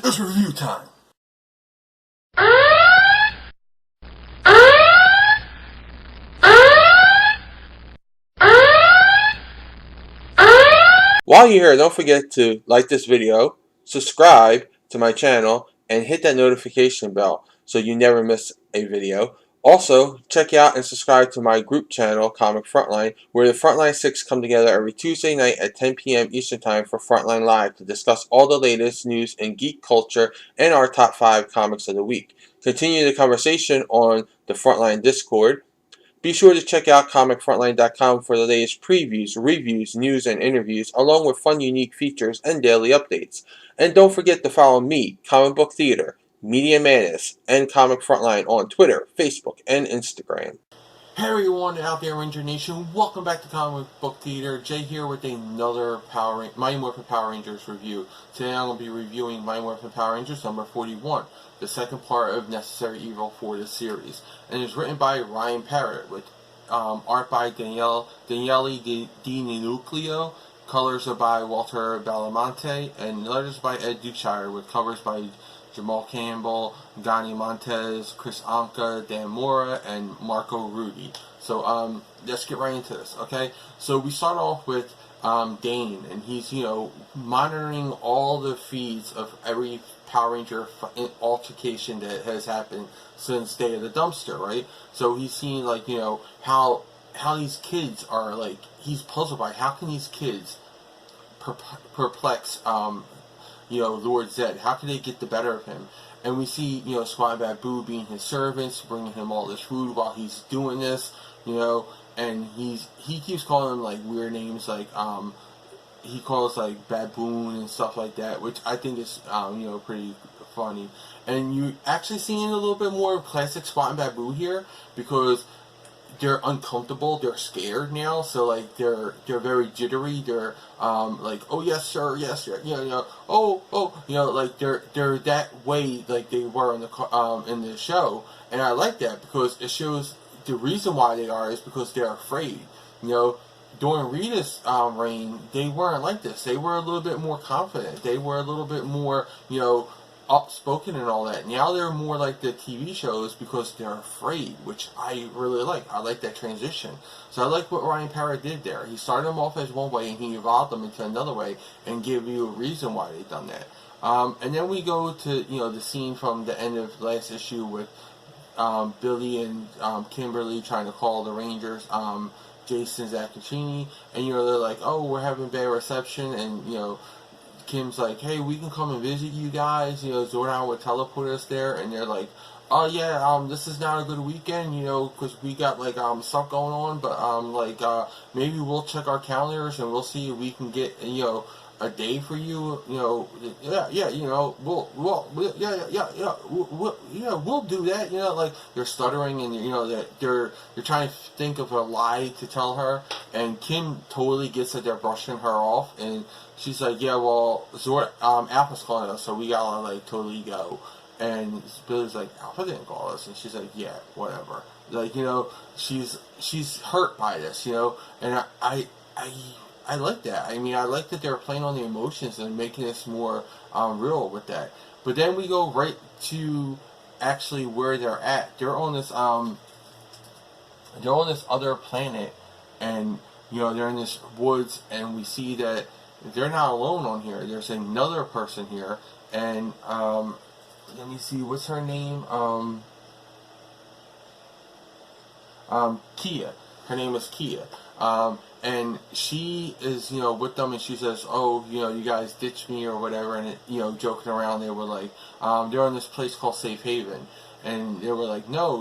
It's review time. While you're here, don't forget to like this video, subscribe to my channel, and hit that notification bell so you never miss a video. Also, check out and subscribe to my group channel, Comic Frontline, where the Frontline 6 come together every Tuesday night at 10 p.m. Eastern Time for Frontline Live to discuss all the latest news in geek culture and our top 5 comics of the week. Continue the conversation on the Frontline Discord. Be sure to check out ComicFrontline.com for the latest previews, reviews, news, and interviews, along with fun, unique features and daily updates. And don't forget to follow me, Comic Book Theater, Media Manus, and Comic Frontline on Twitter, Facebook, and Instagram. Hey everyone out there, Ranger Nation. Welcome back to Comic Book Theater. Jay here with another Mighty Morphin Power Rangers review. Today I'm going to be reviewing Mighty Morphin Power Rangers number 41, the second part of Necessary Evil for the series. And it's written by Ryan Parrott with art by Daniele Di Ninucleo, colors are by Walter Belamonte, and letters by Ed Duchshire with covers by Jamal Campbell, Gani Montez, Chris Anka, Dan Mora, and Marco Rudy. So let's get right into this, okay? So we start off with Dane, and he's, monitoring all the feeds of every Power Ranger altercation that has happened since Day of the Dumpster, right? So he's seeing, like, how these kids are, like, he's puzzled by how can these kids perplex Lord Zed. How can they get the better of him? And we see, Squad Babu being his servants, bringing him all this food while he's doing this, and he keeps calling them, like, weird names, like, he calls, like, baboon and stuff like that, which I think is, pretty funny. And you actually seeing a little bit more of classic Squad and Babu here, because they're uncomfortable, they're scared now, so, like, they're very jittery, they're like, oh yes sir, like they're that way, like they were in the show. And I like that because it shows the reason why they are is because they're afraid. During Rita's reign, they weren't like this. They were a little bit more confident, they were a little bit more, outspoken and all that. Now they're more like the TV shows because they're afraid, which I really like. I like that transition. So I like what Ryan Parrott did there. He started them off as one way and he evolved them into another way and gave you a reason why they've done that. And then we go to, the scene from the end of last issue with Billy and Kimberly trying to call the Rangers, Jason Zaccaccini, and they're like, oh, we're having bad reception, and Kim's like, hey, we can come and visit you guys. Zordon would teleport us there, and they're like, oh yeah, this is not a good weekend, because we got, like, stuff going on, but maybe we'll check our calendars and we'll see if we can get, a day for you, we'll do that, like, they're stuttering, and, that they're trying to think of a lie to tell her, and Kim totally gets that they're brushing her off, and she's like, yeah, well, Alpha's calling us, so we gotta, like, totally go. And Billy's like, Alpha didn't call us, and she's like, yeah, whatever. Like, she's hurt by this, and I like that. I mean, I like that they're playing on the emotions and making this more real with that. But then we go right to actually where they're at. They're on this other planet, and they're in this woods, and we see that they're not alone on here. There's another person here, and let me see, what's her name? Kia. Her name is Kia. And she is, with them, and she says, oh, you guys ditched me or whatever, and, joking around, they were like, they're in this place called Safe Haven, and they were like, no,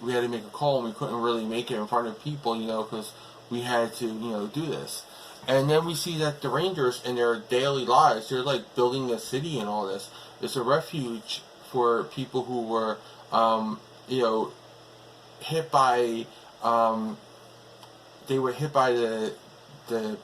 we had to make a call, and we couldn't really make it in front of people, because we had to, do this. And then we see that the Rangers, in their daily lives, they're, like, building a city and all this. It's a refuge for people who were, hit by, they were hit by the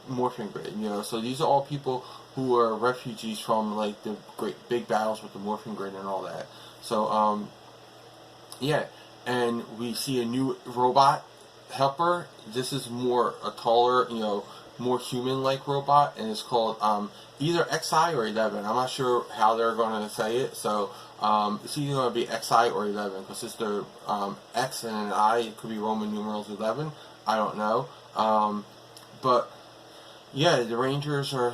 Morphin grid, so these are all people who are refugees from, like, the great big battles with the Morphin grid and all that. So, yeah, and we see a new robot helper. This is more a taller, more human-like robot, and it's called either XI or 11. I'm not sure how they're going to say it, so it's either going to be XI or 11, because it's the X and an I. It could be Roman numerals 11. I don't know. But yeah, the Rangers are,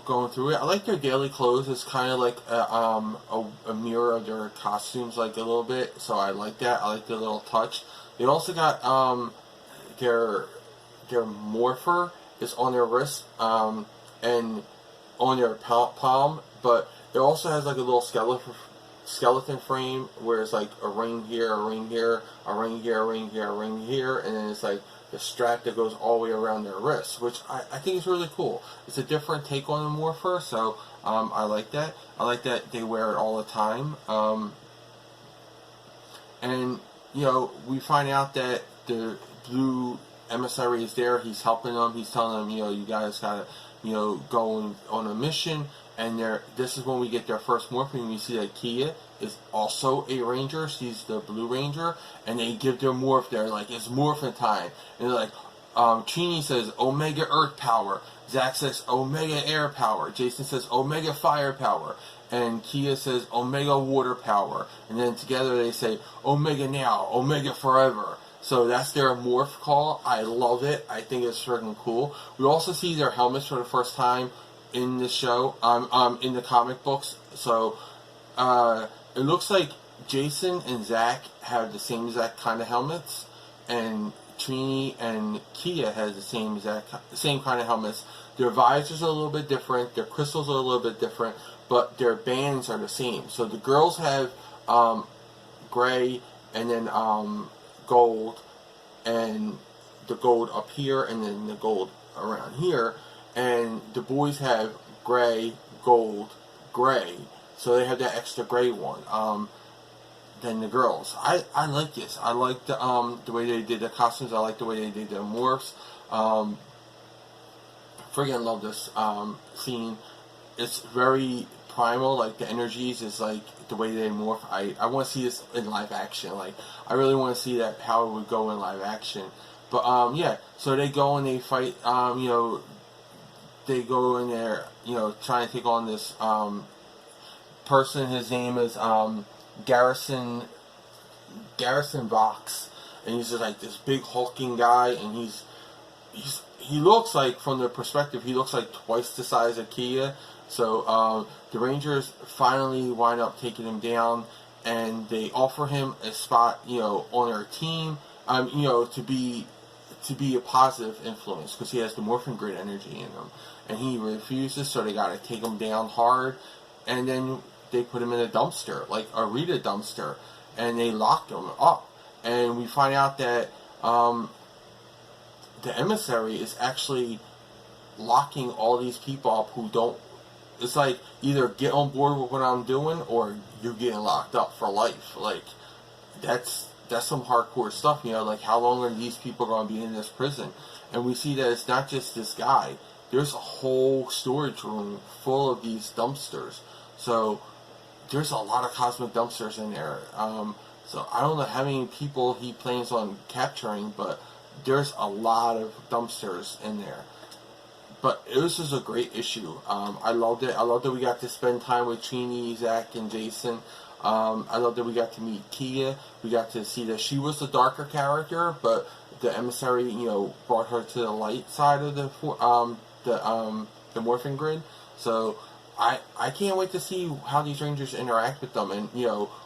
going through it. I like their daily clothes. It's kind of like a mirror of their costumes, like a little bit. So I like that. I like the little touch. They also got their morpher is on their wrist and on their palm, but it also has like a little skeleton frame where it's like a ring here, a ring here, a ring here, a ring here, a ring here, and then it's like the strap that goes all the way around their wrist, which I think is really cool. It's a different take on the morpher, so I like that. I like that they wear it all the time. And we find out that the blue emissary is there. He's helping them. He's telling them, you guys gotta, go on a mission. And this is when we get their first morphing. We see that Kia is also a ranger. She's the blue ranger, and they give their morph. They're like, it's morphin' time. And they're like, Trini says Omega Earth power. Zach says Omega Air power. Jason says Omega Fire power. And Kia says Omega Water power. And then together they say Omega Now, Omega Forever. So that's their morph call. I love it. I think it's freaking cool. We also see their helmets for the first time in the show, in the comic books. So it looks like Jason and Zach have the same exact kind of helmets, and Trini and Kia has the same kind of helmets. Their visors are a little bit different. Their crystals are a little bit different, but their bands are the same. So the girls have gray and then gold, and the gold up here, and then the gold around here. And the boys have gray, gold, gray. So they have that extra gray one. Than the girls. I like this. I like the way they did the costumes. I like the way they did their morphs. Friggin' love this scene. It's very primal. Like the energies is like the way they morph. I want to see this in live action. Like I really want to see that how it would go in live action. But yeah. So they go and they fight. They go in there, trying to take on this person. His name is Garrison Vox, and he's just like this big hulking guy, and he looks like, from their perspective, he looks like twice the size of Kia. So the Rangers finally wind up taking him down, and they offer him a spot, on their team, to be a positive influence, because he has the Morphin grid energy in him. And he refuses, so they gotta take him down hard. And then they put him in a dumpster, like a Rita dumpster, and they locked him up. And we find out that the emissary is actually locking all these people up who don't. It's like, either get on board with what I'm doing, or you're getting locked up for life. Like, that's some hardcore stuff, like how long are these people going to be in this prison? And we see that it's not just this guy. There's a whole storage room full of these dumpsters. So there's a lot of cosmic dumpsters in there. So I don't know how many people he plans on capturing, but there's a lot of dumpsters in there. But this is a great issue. I loved it. I loved that we got to spend time with Trini, Zach, and Jason. I love that we got to meet Kia. We got to see that she was the darker character, but the emissary, brought her to the light side of the Morphin grid. So I can't wait to see how these Rangers interact with them, and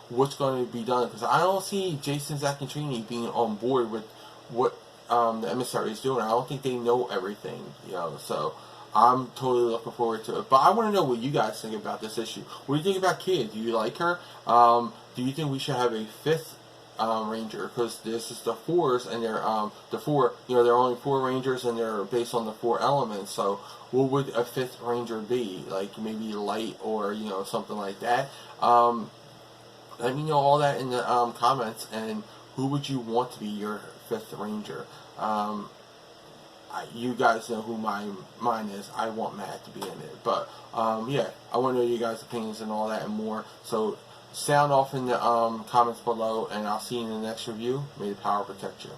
what's going to be done, because I don't see Jason, Zach, and Trini being on board with what the emissary is doing. I don't think they know everything, so I'm totally looking forward to it. But I want to know what you guys think about this issue. What do you think about Kia? Do you like her? Do you think we should have a fifth Ranger? Because this is the fours, and they're the four. There are only 4 Rangers, and they're based on the 4 elements. So what would a 5th Ranger be? Like maybe light, or something like that. Let me know all that in the comments. And who would you want to be your 5th Ranger? You guys know who mine is. I want Matt to be in it. But yeah, I want to know your guys' opinions and all that and more. So sound off in the comments below, and I'll see you in the next review. May the power protect you.